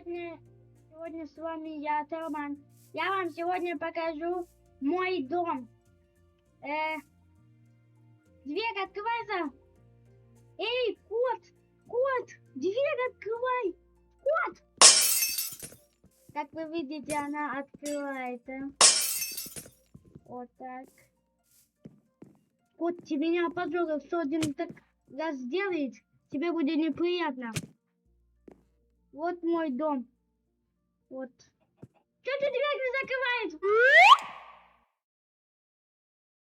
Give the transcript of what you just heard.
Сегодня с вами я, Роман. Я вам сегодня покажу мой дом. Дверь открывается. Эй, кот, дверь открывай. Кот. Как вы видите, она открывается. Вот так. Кот, ты меня, пожалуйста, один так раз сделает, тебе будет неприятно. Вот мой дом. Вот. Что ты дверь не закрываешь?